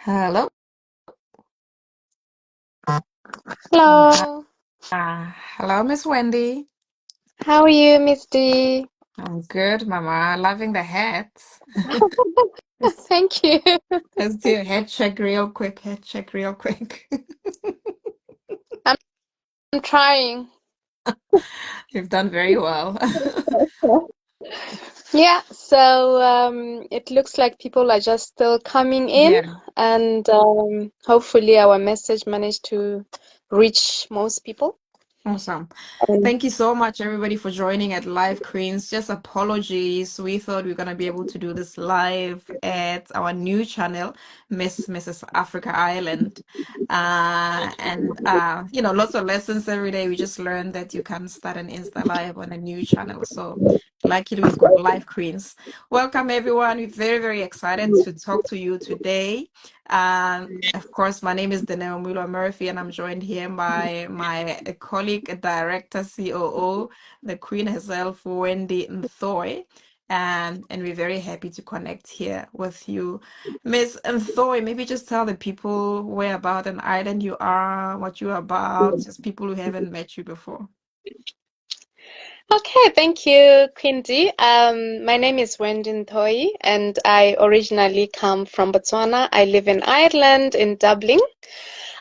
Hello. Hi. Hello, Hello, Miss Wendy. how are you, Miss D? I'm good, Mama. Loving the hats. Let's, Thank you. let's do a head check real quick. Head check real quick. I'm trying. You've done very well. Yeah, it looks like people are just still coming in, Yeah. and hopefully our message managed to reach most people. Awesome. Um, Thank you so much, everybody, for joining at Live Queens. Just apologies. We thought we were going to be able to do this live at our new channel, Mrs. Africa Island. Lots of lessons every day. We just learned that you can start an Insta Live on a new channel. So, luckily, we've got Live Queens. Welcome, everyone. We're very, very excited to talk to you today. Of course, my name is Danelle Mulo Murphy, and I'm joined here by my colleague, director, COO, the Queen herself, Wendy Nthoy. And we're very happy to connect here with you. Miss Nthoy, maybe just tell the people where about an island you are, what you're about, just people who haven't met you before. okay, thank you, Quincy. My name is Wendy Nthoyi, and I originally come from Botswana. I live in Ireland, in Dublin.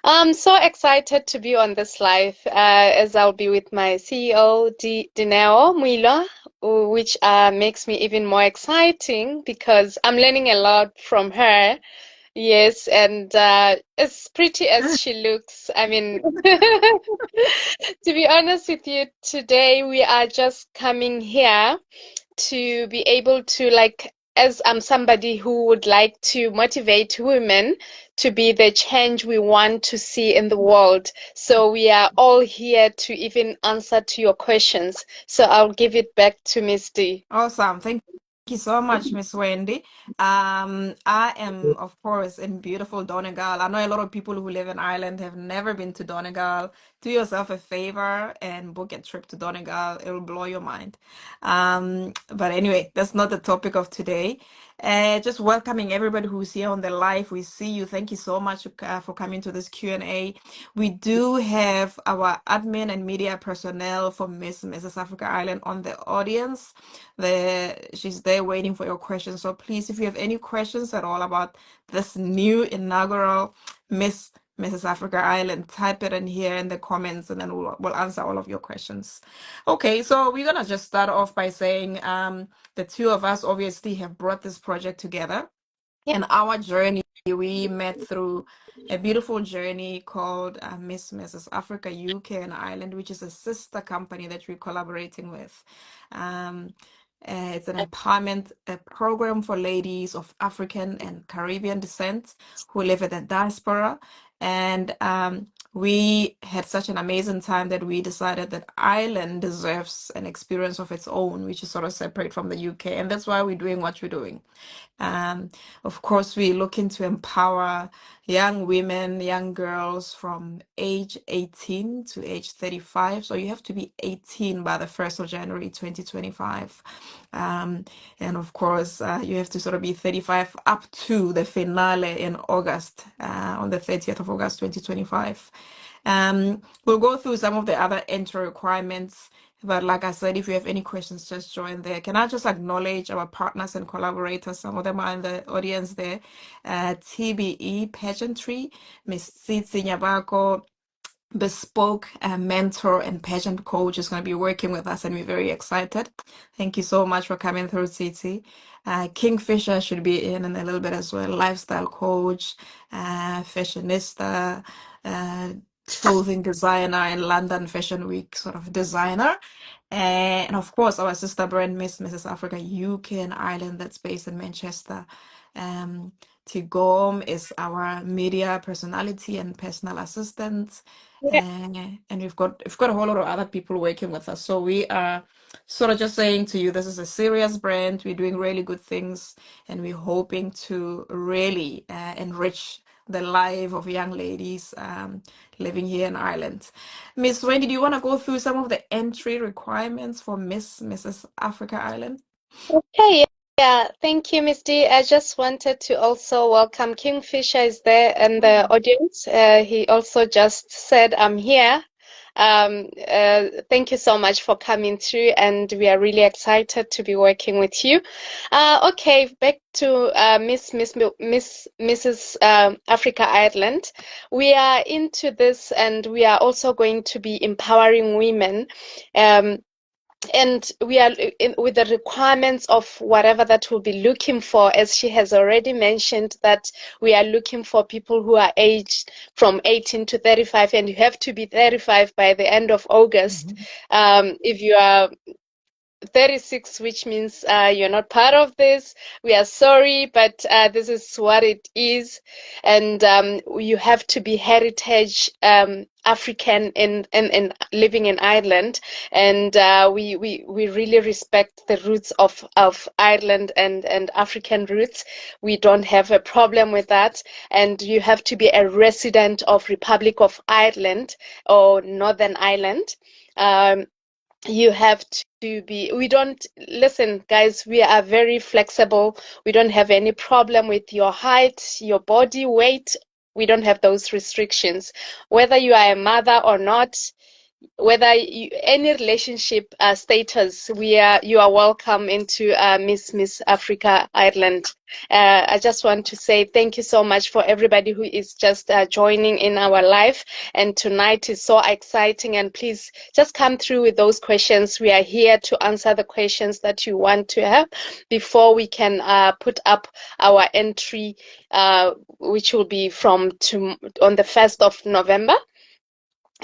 I'm so excited to be on this live, as I'll be with my CEO, Dineo Muilo, which makes me even more exciting because I'm learning a lot from her. Yes, and as pretty as she looks, I mean, to be honest with you, today we are just coming here to be able to, like, as I'm somebody who would like to motivate women to be the change we want to see in the world. So we are all here to even answer to your questions. So I'll give it back to Miss D. Awesome. Thank you so much, Miss Wendy. I am, of course, in beautiful Donegal. I know a lot of people who live in Ireland have never been to Donegal. Do yourself a favor and book a trip to Donegal. It will blow your mind. But anyway, that's not the topic of today. Just welcoming everybody who's here on the live. We see you. Thank you so much for coming to this Q&A. We do have our admin and media personnel from Mrs. Africa Island on the audience. She's there waiting for your questions. So please, if you have any questions at all about this new inaugural Mrs. Africa Island, type it in here in the comments and then we'll answer all of your questions. Okay, so we're gonna just start off by saying the two of us obviously have brought this project together. Yeah. And our journey, we met through a beautiful journey called Mrs. Africa UK and Ireland, which is a sister company that we're collaborating with. Um, it's an empowerment program for ladies of African and Caribbean descent who live in the diaspora. And we had such an amazing time that we decided that Ireland deserves an experience of its own, which is sort of separate from the UK. And that's why we're doing what we're doing. Um, of course, we're looking to empower young women, young girls from age 18 to age 35. So you have to be 18 by the 1st of January 2025. And of course, you have to sort of be 35 up to the finale in August, on the 30th of August 2025. We'll go through some of the other entry requirements. But like I said, if you have any questions, just join there. Can I just acknowledge our partners and collaborators? Some of them are in the audience there. TBE Pageantry, Miss Tsitsi Nyabako, Bespoke mentor and pageant coach is going to be working with us, and we're very excited. Thank you so much for coming through, Tsitsi. Kingfisher should be in a little bit as well. Lifestyle coach, fashionista, uh, clothing designer, and London Fashion Week sort of designer. And of course, our sister brand, Mrs. Africa UK and Ireland, that's based in Manchester. Um, Tigom is our media personality and personal assistant. Yeah. And we've got a whole lot of other people working with us. So we are sort of just saying to you, this is a serious brand. We're doing really good things, and we're hoping to really enrich the life of young ladies living here in Ireland. Miss Wendy, do you want to go through some of the entry requirements for Mrs. Africa Island? Okay, Yeah, thank you, Miss D. I just wanted to also welcome Kingfisher is there in the Oh. audience. He also just said, I'm here. Thank you so much for coming through, and we are really excited to be working with you. Okay, back to Mrs. Africa Ireland. We are into this, and we are also going to be empowering women. Um, and we are with the requirements of whatever that we'll be looking for, as she has already mentioned, that we are looking for people who are aged from 18 to 35, and you have to be 35 by the end of August. Mhm. If you are 36, which means you're not part of this. We are sorry, but this is what it is. And you have to be heritage African in living in Ireland. And we really respect the roots of Ireland and African roots. We don't have a problem with that. And you have to be a resident of Republic of Ireland or Northern Ireland. Um, you have to be, we don't, listen guys, we are very flexible. We don't have any problem with your height, your body weight. We don't have those restrictions, whether you are a mother or not, whether you, any relationship status, we are, you are welcome into Miss Africa Ireland. I just want to say thank you so much for everybody who is just joining in our live, and tonight is so exciting, and please just come through with those questions. We are here to answer the questions that you want to have before we can put up our entry, which will be from on the 1st of November.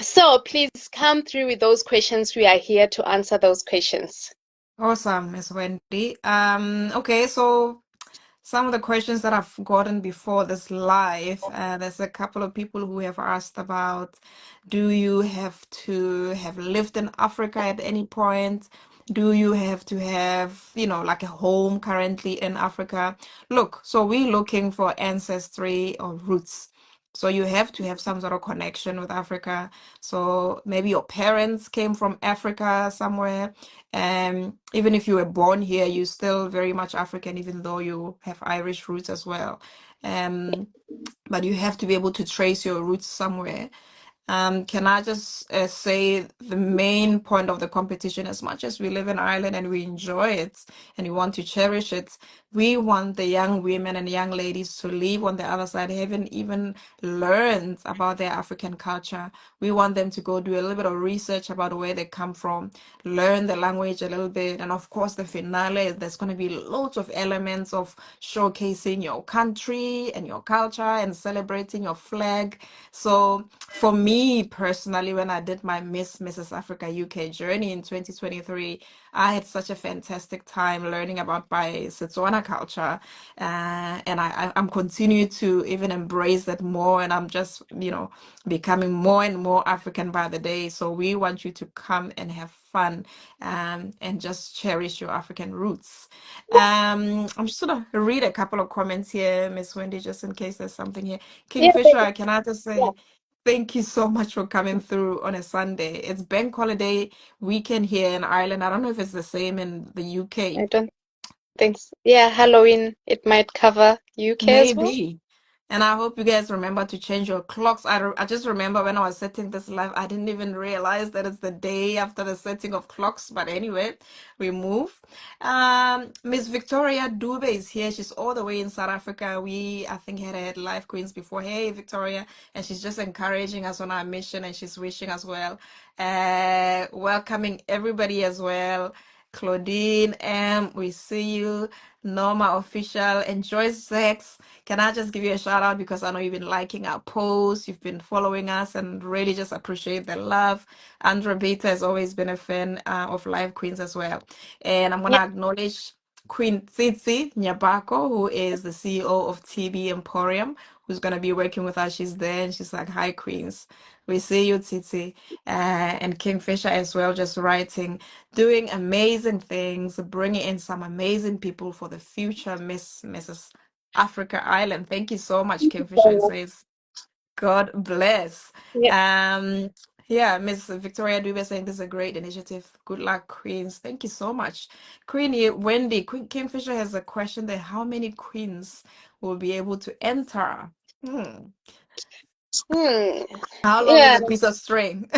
So please come through with those questions. We are here to answer those questions. Awesome, Miss Wendy. Okay, so some of the questions that I've gotten before this live, there's a couple of people who have asked about, do you have to have lived in Africa at any point? Do you have to have, like a home currently in Africa? Look, so we're looking for ancestry or roots. So you have to have some sort of connection with Africa. So maybe your parents came from Africa somewhere. Even if you were born here, you're still very much African, even though you have Irish roots as well. Um, but you have to be able to trace your roots somewhere. Can I just say the main point of the competition, as much as we live in Ireland and we enjoy it and we want to cherish it, we want the young women and young ladies to live on the other side, haven't even learned about their African culture. We want them to go do a little bit of research about where they come from, learn the language a little bit, and of course, the finale, there's going to be loads of elements of showcasing your country and your culture and celebrating your flag. So, for me personally, when I did my Mrs. Africa UK journey in 2023, I had such a fantastic time learning about my Setswana culture, and I'm continuing to even embrace that more, and I'm just, becoming more and more African by the day. So we want you to come and have fun, and just cherish your African roots. I'm just gonna read a couple of comments here, Miss Wendy, just in case there's something here. Yeah, Kingfisher, can I just yeah, say thank you so much for coming through on a Sunday? It's bank holiday weekend here in Ireland. I don't know if it's the same in the I UK. don't think so. Yeah, Halloween, it might cover UK as well. Maybe. And I hope you guys remember to change your clocks. I just remember when I was setting this live, I didn't even realize that it's the day after the setting of clocks. But anyway, we move. Miss Victoria Dube is here. She's all the way in South Africa. We, I think, had live queens before. Hey, Victoria. And she's just encouraging us on our mission, and she's wishing us well. Welcoming everybody as well. Claudine M, we see you. Norma Official, Enjoy Sex. Can I just give you a shout out because I know you've been liking our posts, you've been following us, and really just appreciate the love. Andra Beta has always been a fan of Live Queens as well. And I'm going Yeah, to acknowledge Queen Tsitsi Nyabako, who is the CEO of TB Emporium, who's going to be working with us. She's there and she's like, Hi, Queens. We see you, Tsitsi. And Kingfisher as well, just writing, doing amazing things, bringing in some amazing people for the future, Mrs. Africa Island. Thank you so much, Kingfisher. It says, God bless. yeah. Um, Yeah, Miss Victoria Dube saying this is a great initiative. Good luck, Queens. Thank you so much. Wendy, Queen Kingfisher has a question there. How many queens will be able to enter? Hmm. Hmm. How long is Yeah. a piece of string?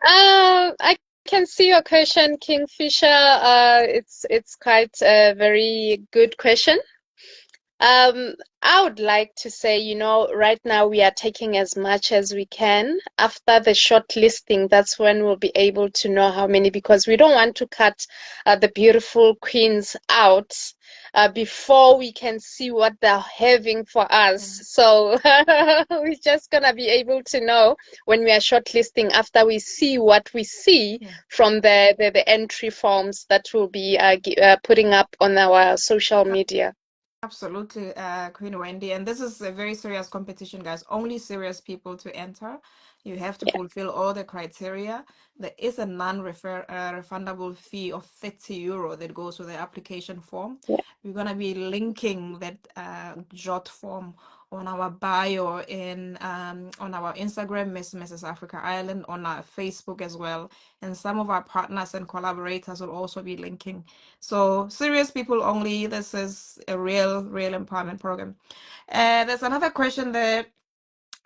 I can see your question, Kingfisher. It's quite a very good question. I would like to say, right now we are taking as much as we can. After the shortlisting, that's when we'll be able to know how many, because we don't want to cut the beautiful queens out before we can see what they're having for us. Mm. So we're just gonna be able to know when we are shortlisting after we see what we see Yeah. from the entry forms that we'll be putting up on our social media. Absolutely, Queen Wendy. And this is a very serious competition, guys. Only serious people to enter. You have to fulfill all the criteria. There is a non-refundable fee of €30 that goes with the application form. Yeah. We're going to be linking that JOT form on our bio on our Instagram, Mrs. Africa Ireland, on our Facebook as well. And some of our partners and collaborators will also be linking. So serious people only. This is a real empowerment program. There's another question there.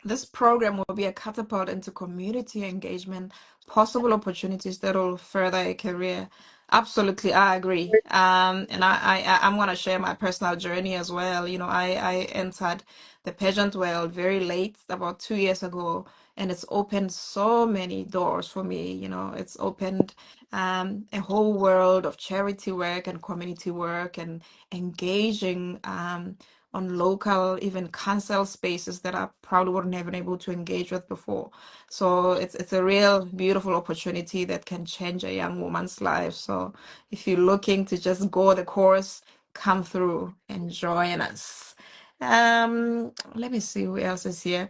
This program will be a catapult into community engagement, possible opportunities that will further a career. Absolutely, I agree. And I'm gonna share my personal journey as well. I entered the pageant world very late, about 2 years ago, and it's opened so many doors for me. It's opened a whole world of charity work and community work and engaging on local, even council spaces that I probably wouldn't have been able to engage with before. So it's a real beautiful opportunity that can change a young woman's life. So if you're looking to just go the course, come through and join us. Let me see who else is here.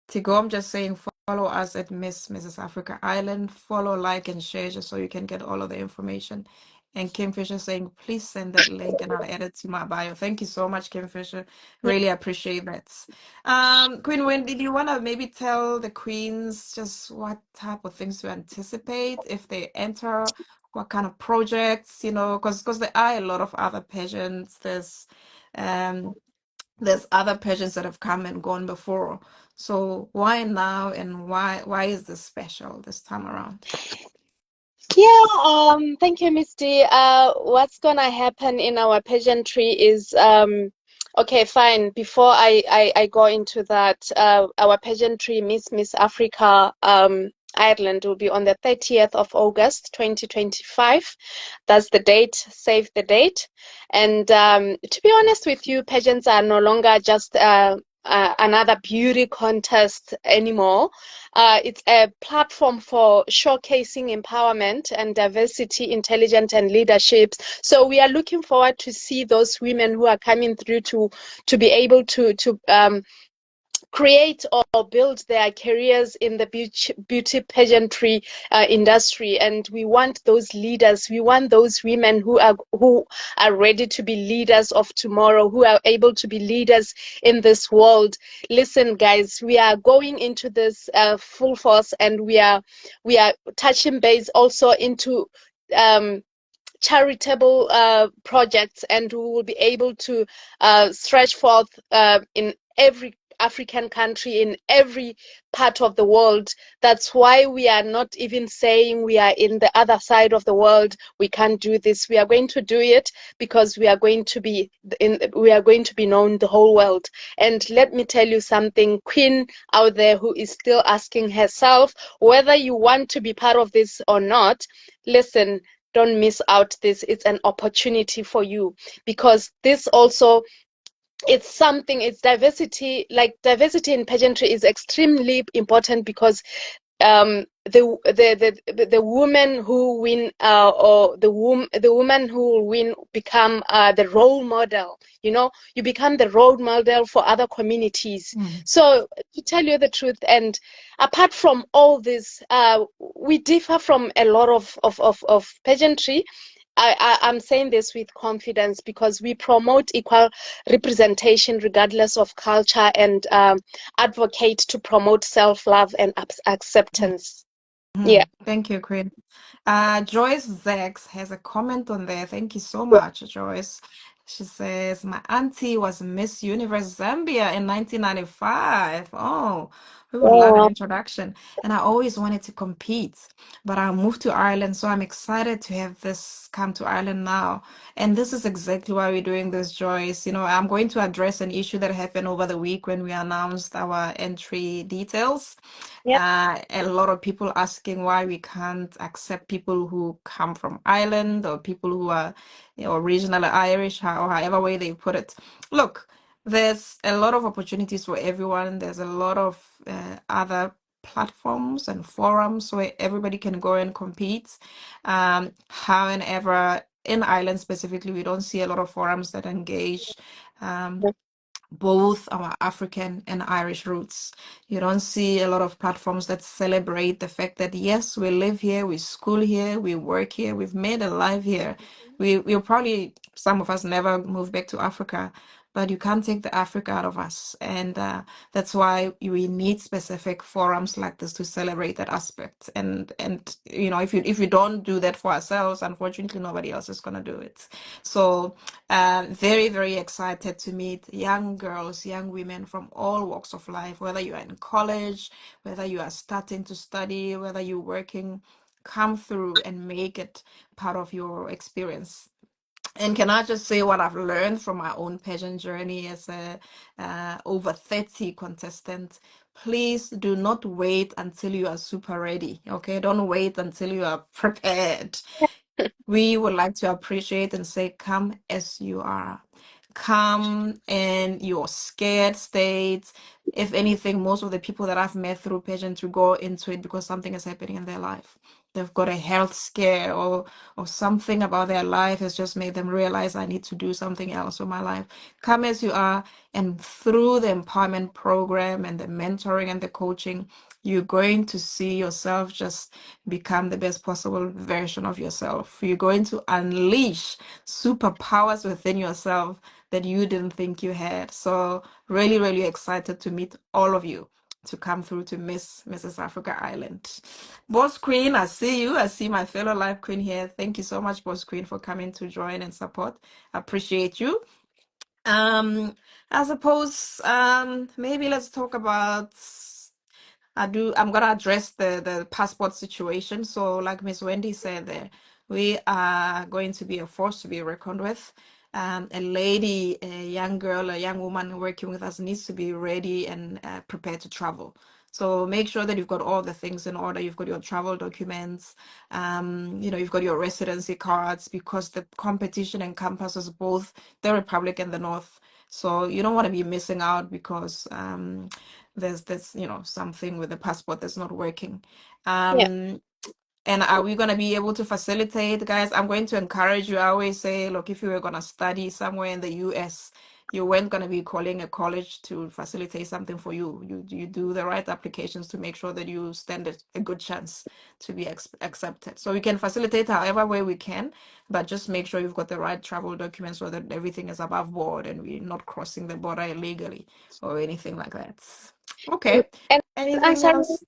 Tigom just saying follow us at Mrs. Africa Island. Follow, like, and share just so you can get all of the information. And Kimfisher saying, please send that link and I'll add it to my bio. Thank you so much, Kimfisher. Really appreciate that. Queen Wendy, do you want to maybe tell the queens just what type of things to anticipate if they enter, what kind of projects, because there are a lot of other pageants. Um, there's other pageants that have come and gone before. So why now and why is this special this time around? Yeah, thank you, Misty. What's gonna happen in our pageantry is okay, fine. Before I go into that, our pageantry Miss Africa Ireland will be on the 30th of August 2025. That's the date, save the date. And to be honest with you, pageants are no longer just another beauty contest anymore. It's a platform for showcasing empowerment and diversity, intelligence, and leadership. So we are looking forward to see those women who are coming through to be able to create or build their careers in the beauty pageantry industry. And we want those leaders, we want those women who are ready to be leaders of tomorrow, who are able to be leaders in this world. Listen, guys, we are going into this full force, and we are touching base also into charitable projects, and we will be able to stretch forth in every African country, in every part of the world. That's why we are not even saying we are in the other side of the world, we can't do this. We are going to do it because we are going to be known the whole world. And let me tell you something, queen out there who is still asking herself whether you want to be part of this or not, listen, don't miss out this. It's an opportunity for you, because this also, it's diversity. Like, diversity in pageantry is extremely important, because the women who win or the woman who will win become the role model. You become the role model for other communities. Mm. So, to tell you the truth, and apart from all this, we differ from a lot of pageantry. I'm saying this with confidence because we promote equal representation regardless of culture and advocate to promote self-love and acceptance. Yeah. Thank you, Queen. Joyce Zex has a comment on there. Thank you so much, Joyce. She says, my auntie was Miss Universe Zambia in 1995. Oh, we would love an Oh, introduction. And I always wanted to compete, but I moved to Ireland, so I'm excited to have this come to Ireland now. And this is exactly why we're doing this, Joyce. You know, I'm going to address an issue that happened over the week when we announced our entry details. yeah. A lot of people asking why we can't accept people who come from Ireland or people who are, originally Irish, or however way they put it. Look, there's a lot of opportunities for everyone. There's a lot of other platforms and forums where everybody can go and compete. However, in Ireland specifically, we don't see a lot of forums that engage. Um, both our African and Irish roots. You don't see a lot of platforms that celebrate the fact that yes, we live here, we school here, we work here, we've made a life here. We'll probably, some of us never move back to Africa, but you can't take the Africa out of us. And that's why we need specific forums like this to celebrate that aspect. And if you don't do that for ourselves, unfortunately nobody else is gonna do it. So very, very excited to meet young girls, young women from all walks of life, whether you are in college, whether you are starting to study, whether you're working, come through and make it part of your experience. And can I just say what I've learned from my own pageant journey as a over 30 contestant? Please do not wait until you are super ready. Okay, don't wait until you are prepared. We would like to appreciate and say, come as you are. Come in your scared state. If anything, most of the people that I've met through pageantry go into it because something is happening in their life. They've got a health scare, or something about their life has just made them realize I need to do something else with my life. Come as you are, and through the empowerment program and the mentoring and the coaching, you're going to see yourself just become the best possible version of yourself. You're going to unleash superpowers within yourself that you didn't think you had. So really, really excited to meet all of you to come through to Mrs. Africa Island. Boss Queen, I see you. I see my fellow life queen here. Thank you so much, Boss Queen, for coming to join and support. Appreciate you. Um, I suppose maybe let's talk about I'm gonna address the passport situation. So, like Miss Wendy said there, we are going to be a force to be reckoned with. A lady, a young girl, a young woman working with us needs to be ready and prepared to travel. So make sure that you've got all the things in order. You've got your travel documents, you've got your residency cards because the competition encompasses both the Republic and the North. So you don't want to be missing out because there's something with the passport that's not working. Yeah. um and are we going to be able to facilitate, guys? I'm going to encourage you. I always say, look, if you were going to study somewhere in the US, you weren't going to be calling a college to facilitate something for you. You do the right applications to make sure that you stand a good chance to be accepted. So we can facilitate however way we can, but just make sure you've got the right travel documents so that everything is above board and we're not crossing the border illegally or anything like that. Okay. And Anything answering else?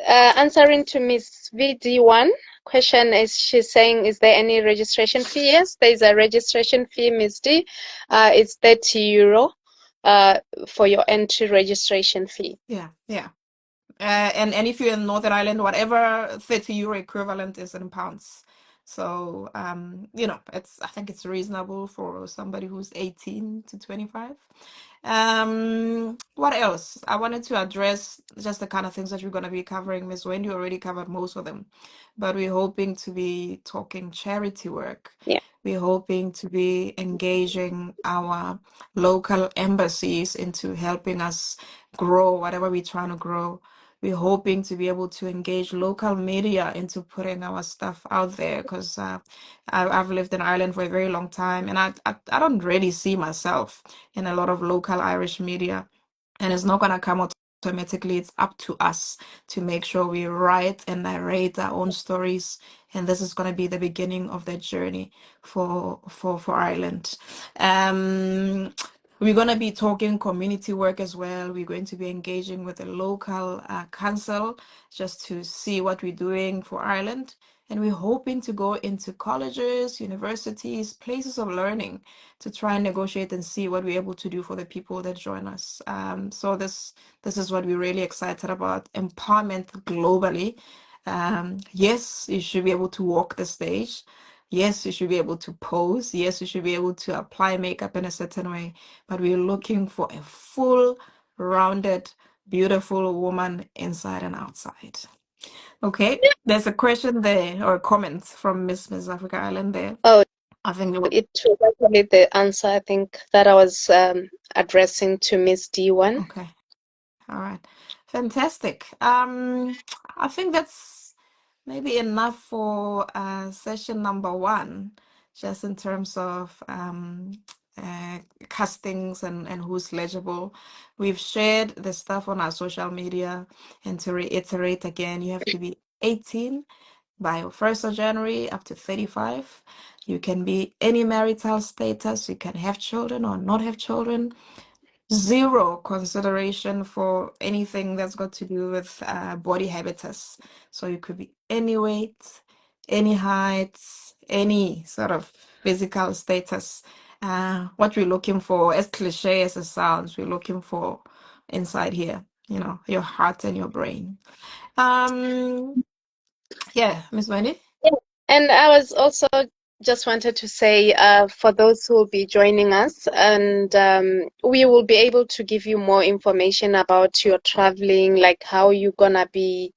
answering to Miss VD1 question is she's saying, is there any registration fee? Yes, there is a registration fee, Miss D. It's €30 for your entry registration fee. Yeah, yeah. And if you're in Northern Ireland, whatever €30 equivalent is in pounds. So I think it's reasonable for somebody who's 18 to 25. What else? I wanted to address just the kind of things that we're going to be covering. Miss Wendy already covered most of them, but we're hoping to be talking charity work. Yeah. We're hoping to be engaging our local embassies into helping us grow whatever we're trying to grow. We're hoping to be able to engage local media into putting our stuff out there because I've lived in Ireland for a very long time, and I don't really see myself in a lot of local Irish media, and it's not going to come out automatically it's up to us to make sure we write and narrate our own stories. And this is going to be the beginning of that journey for Ireland. Um, we're going to be talking community work as well. We're going to be engaging with the local council just to see what we're doing for Ireland. And we're hoping to go into colleges, universities, places of learning to try and negotiate and see what we're able to do for the people that join us. So this is what we're really excited about, empowerment globally. Yes, you should be able to walk the stage. Yes, you should be able to pose. Yes, you should be able to apply makeup in a certain way. But we're looking for a full, rounded, beautiful woman inside and outside. Okay, there's a question there or a comment from Miss Africa Island there. Oh, I think it was actually the answer, I think, that I was addressing to Miss D1. okay. All right. Fantastic. I think that's maybe enough for session number one, just in terms of castings and who's legible. We've shared the stuff on our social media, and to reiterate again, you have to be 18 by 1st of January up to 35. You can be any marital status, you can have children or not have children. Zero consideration for anything that's got to do with body habitus. So you could be any weight, any height, any sort of physical status. What we're looking for, as cliche as it sounds, we're looking for inside here, your heart and your brain. Yeah, Miss Wendy? Yeah. And I was also just wanted to say for those who will be joining us, and we will be able to give you more information about your traveling, like how you're gonna be,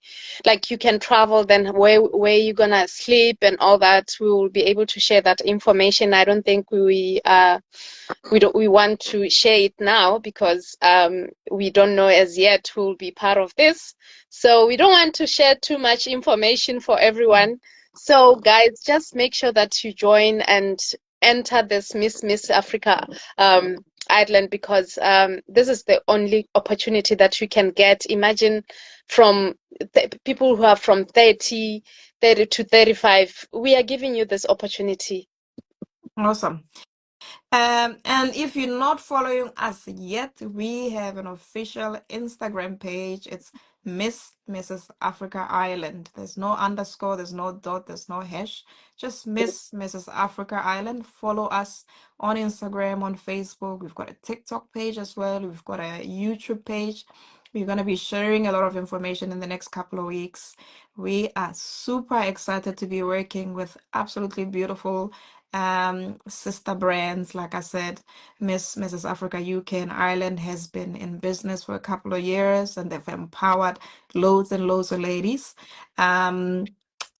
like you can travel, then where you're gonna sleep and all that. We will be able to share that information. I don't think we want to share it now because we don't know as yet who will be part of this. So we don't want to share too much information for everyone. So guys, just make sure that you join and enter this Miss Africa Ireland, because this is the only opportunity that you can get. Imagine from people who are from 30 to 35, we are giving you this opportunity. Awesome. And if you're not following us yet, we have an official Instagram page. It's Mrs. Africa Ireland. There's no underscore, there's no dot, there's no hash. Just Mrs. Africa Ireland. Follow us on Instagram, on Facebook. We've got a TikTok page as well. We've got a YouTube page. We're going to be sharing a lot of information in the next couple of weeks. We are super excited to be working with absolutely beautiful sister brands. Like I said, Mrs. Africa UK and Ireland has been in business for a couple of years, and they've empowered loads and loads of ladies.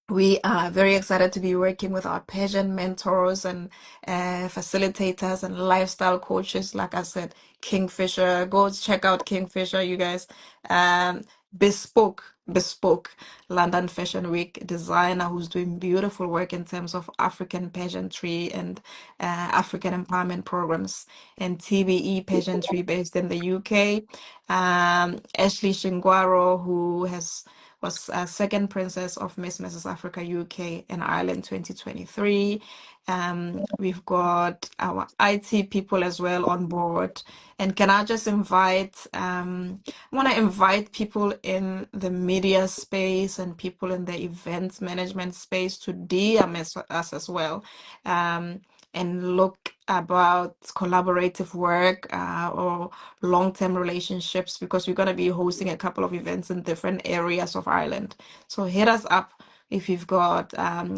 We are very excited to be working with our pageant mentors and facilitators and lifestyle coaches. Like I said, Kingfisher, go check out Kingfisher, you guys. Bespoke London Fashion Week designer who's doing beautiful work in terms of African pageantry and African empowerment programs, and TBE pageantry based in the UK. Ashley Shingwaro, who was second princess of Mrs. Africa UK and Ireland 2023. We've got our IT people as well on board. And can I just I want to invite people in the media space and people in the events management space to DM us as well. And look about collaborative work or long-term relationships, because we're going to be hosting a couple of events in different areas of Ireland. So hit us up if you've got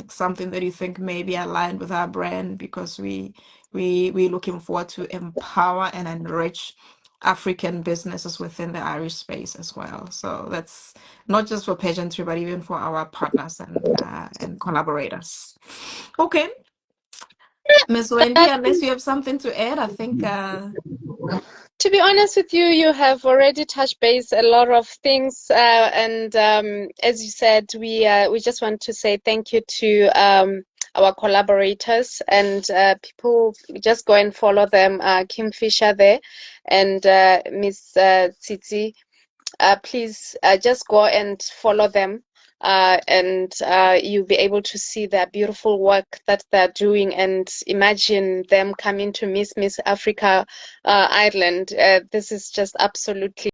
something that you think may be aligned with our brand, because we're looking forward to empower and enrich African businesses within the Irish space as well. So that's not just for pageantry, but even for our partners and collaborators. Okay. Miss Wendy, unless you have something to add, I think To be honest with you, you have already touched base a lot of things, and as you said, we just want to say thank you to our collaborators and people. Just go and follow them, Kim Fisher there, and Miss Tsitsi please just go and follow them. And you'll be able to see their beautiful work that they're doing, and imagine them coming to Miss Africa Ireland. This is just absolutely